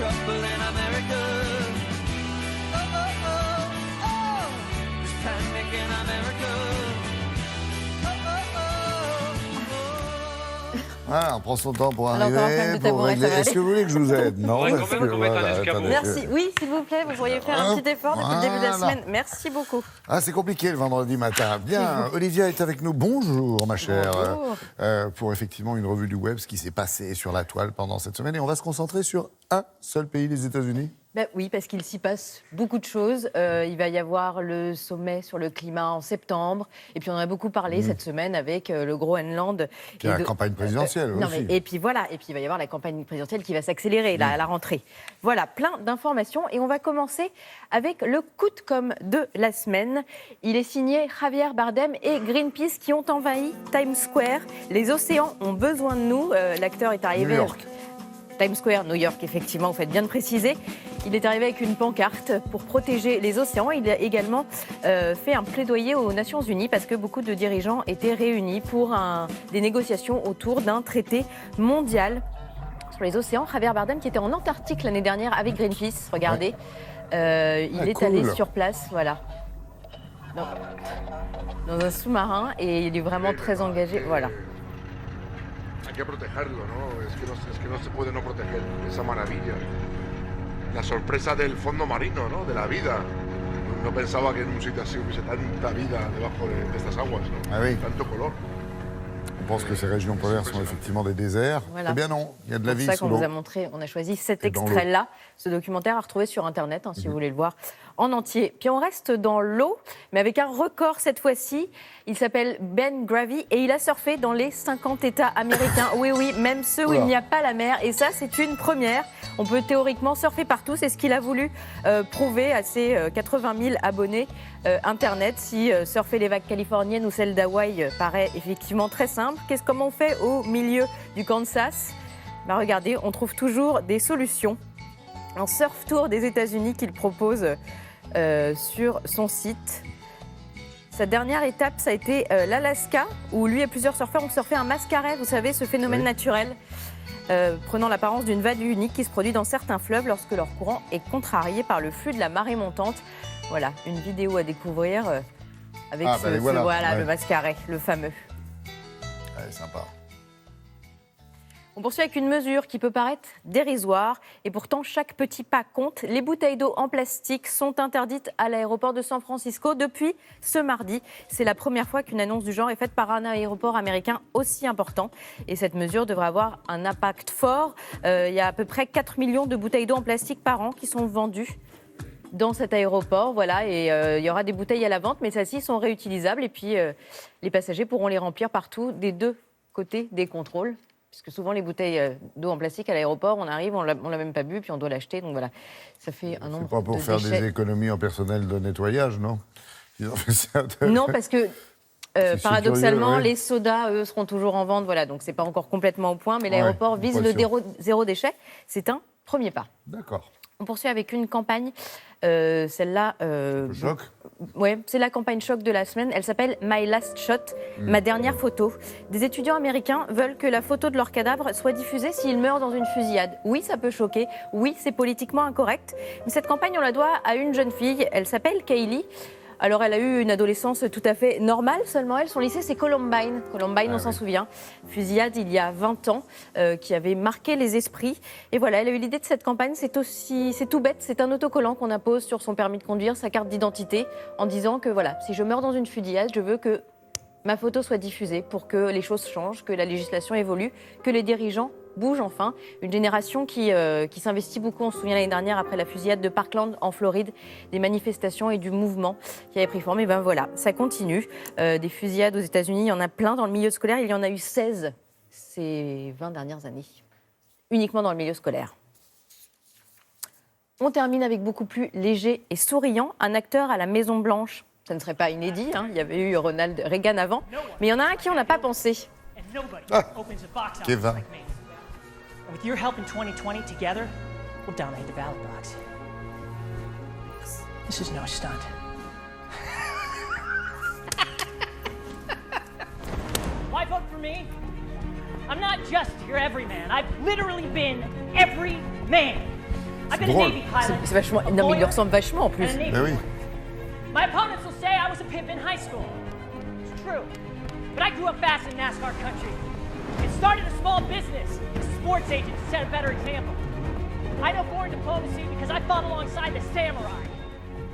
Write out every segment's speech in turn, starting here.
trouble in America. Oh, oh, oh, oh, there's panic in America. Oh, oh, oh, oh. Ah, on prend son temps pour Alors, encore un arriver, problème de pour tabouret, régler. ça va Est-ce que vous voulez que je vous aide? Non, Ouais, parce quand même que, qu'on mette un escabeau. attendez. Merci. Oui, s'il vous plaît, vous pourriez faire un petit effort depuis le début de la Voilà. semaine. Merci beaucoup. Ah, c'est compliqué le vendredi matin. Bien, Olivia est avec nous. Bonjour, ma chère. Bonjour. Pour effectivement une revue du web, ce qui s'est passé sur la toile pendant cette semaine. Et on va se concentrer sur un seul pays, les États-Unis. Ben oui, parce qu'il s'y passe beaucoup de choses. Il va y avoir le sommet sur le climat en septembre. Et puis on en a beaucoup parlé cette semaine avec le Groenland. Puis la campagne présidentielle non, aussi. et puis voilà, et puis il va y avoir la campagne présidentielle qui va s'accélérer là, à la rentrée. Voilà, plein d'informations. Et on va commencer avec le coup de com' de la semaine. Il est signé Javier Bardem et Greenpeace qui ont envahi Times Square. Les océans ont besoin de nous. L'acteur est arrivé... New York. Times Square, New York, effectivement, vous faites bien de préciser. Il est arrivé avec une pancarte pour protéger les océans. Il a également fait un plaidoyer aux Nations Unies parce que beaucoup de dirigeants étaient réunis pour des négociations autour d'un traité mondial sur les océans. Javier Bardem, qui était en Antarctique l'année dernière avec Greenpeace, regardez. Il est cool. allé sur place, voilà. Dans un sous-marin et il est vraiment très engagé, voilà. Hay que protegerlo, ¿no? Es que no se puede no proteger esa maravilla. La sorpresa del fondo marino, ¿no? De la vida. No pensaba que en un sitio así hubiese tanta vida debajo de estas aguas, ¿no? Ah oui. Tanto color. On pense que ces régions polaires sont effectivement des déserts. Voilà. Eh bien non, il y a de la vie C'est pour ça sous qu'on l'eau. vous a montré, on a choisi cet Et dans extrait-là, ce documentaire à retrouver sur Internet, si vous voulez le voir en entier. Puis on reste dans l'eau, mais avec un record cette fois-ci. Il s'appelle Ben Gravy et il a surfé dans les 50 États américains. Oui, oui, même ceux où il n'y a pas la mer. Et ça, c'est une première. On peut théoriquement surfer partout. C'est ce qu'il a voulu prouver à ses 80 000 abonnés Internet. Si surfer les vagues californiennes ou celles d'Hawaï paraît effectivement très simple, comment on fait au milieu du Kansas? Ben regardez, on trouve toujours des solutions. Un surf tour des États-Unis qu'il propose sur son site. Sa dernière étape, ça a été l'Alaska, où lui et plusieurs surfeurs ont surfé un mascaret, vous savez, ce phénomène naturel, prenant l'apparence d'une vague unique qui se produit dans certains fleuves lorsque leur courant est contrarié par le flux de la marée montante. Voilà, une vidéo à découvrir avec ouais. le mascaret, le fameux. Ouais, sympa. On poursuit avec une mesure qui peut paraître dérisoire et pourtant chaque petit pas compte. Les bouteilles d'eau en plastique sont interdites à l'aéroport de San Francisco depuis ce mardi. C'est la première fois qu'une annonce du genre est faite par un aéroport américain aussi important. Et cette mesure devrait avoir un impact fort. Il y a à peu près 4 millions de bouteilles d'eau en plastique par an qui sont vendues dans cet aéroport, voilà, et il y aura des bouteilles à la vente, mais celles-ci sont réutilisables et puis les passagers pourront les remplir partout des deux côtés des contrôles. Puisque souvent, les bouteilles d'eau en plastique à l'aéroport, on arrive, on l'a même pas bu, puis on doit l'acheter. Donc voilà, ça fait un nombre de C'est pas pour faire déchets. des économies en personnel de nettoyage, non? Ils ont fait ça de- Non, parce que C'est paradoxalement, curieux, ouais. les sodas, eux, seront toujours en vente. Voilà, donc c'est pas encore complètement au point, mais l'aéroport Ouais, vise pas le sûr. zéro déchet. C'est un premier pas. D'accord. On poursuit avec une campagne, celle-là... Choc. Ouais, c'est la campagne choc de la semaine. Elle s'appelle My Last Shot, ma dernière photo. Des étudiants américains veulent que la photo de leur cadavre soit diffusée s'ils meurent dans une fusillade. Oui, ça peut choquer. Oui, c'est politiquement incorrect. Mais cette campagne, on la doit à une jeune fille. Elle s'appelle Kaylee. Alors, elle a eu une adolescence tout à fait normale, seulement elle, son lycée, c'est Columbine. Columbine, on s'en souvient. Fusillade il y a 20 ans, qui avait marqué les esprits. Et voilà, elle a eu l'idée de cette campagne. C'est tout bête, c'est un autocollant qu'on appose sur son permis de conduire, sa carte d'identité, en disant que voilà, si je meurs dans une fusillade, je veux que ma photo soit diffusée pour que les choses changent, que la législation évolue, que les dirigeants bougent enfin. Une génération qui s'investit beaucoup. On se souvient l'année dernière, après la fusillade de Parkland en Floride, des manifestations et du mouvement qui avait pris forme. Et ben voilà, ça continue. Des fusillades aux États-Unis, il y en a plein dans le milieu scolaire. Il y en a eu 16 ces 20 dernières années, uniquement dans le milieu scolaire. On termine avec beaucoup plus léger et souriant. Un acteur à la Maison-Blanche. Ça ne serait pas inédit, hein. Il y avait eu Ronald Reagan avant. Mais il y en a un qui on n'a pas pensé. Kevin. And with your help in 2020, together, we'll dominate the ballot box. This is no stunt. Why vote for me? I'm not just your everyman. I've literally been every man. I've been a drôle. Navy pilot. C'est vachement. a Non, mais il lui lawyer, ressemble vachement en plus. and a Navy Ben oui. boy. My opponents will say I was a pimp in high school. It's true. But I grew up fast in NASCAR country. It started a small business. A sports agent to set a better example. I know foreign diplomacy because I fought alongside the samurai.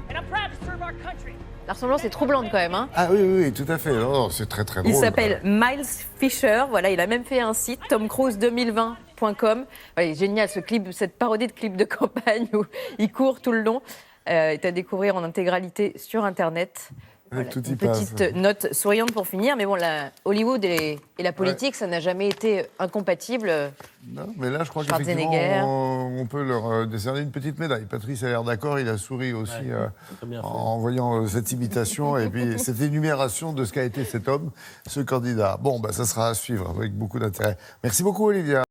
And I'm proud to serve our country. La ressemblance est troublante quand même. Hein. Ah oui, oui, oui, tout à fait. Oh, c'est très, très drôle. Il s'appelle Miles Fisher. Voilà, il a même fait un site, tomcruise2020.com. Voilà, il est génial ce clip, cette parodie de clip de campagne où il court tout le long. Est à découvrir en intégralité sur Internet. Voilà, tout y une passe. petite note souriante pour finir. Mais bon, Hollywood et la politique, ça n'a jamais été incompatible. Non, mais là, je crois Schwarzenegger. qu'effectivement, on peut leur décerner une petite médaille. Patrice a l'air d'accord, il a souri aussi en voyant cette imitation et puis cette énumération de ce qu'a été cet homme, ce candidat. Bon, bah, ça sera à suivre avec beaucoup d'intérêt. Merci beaucoup, Olivia.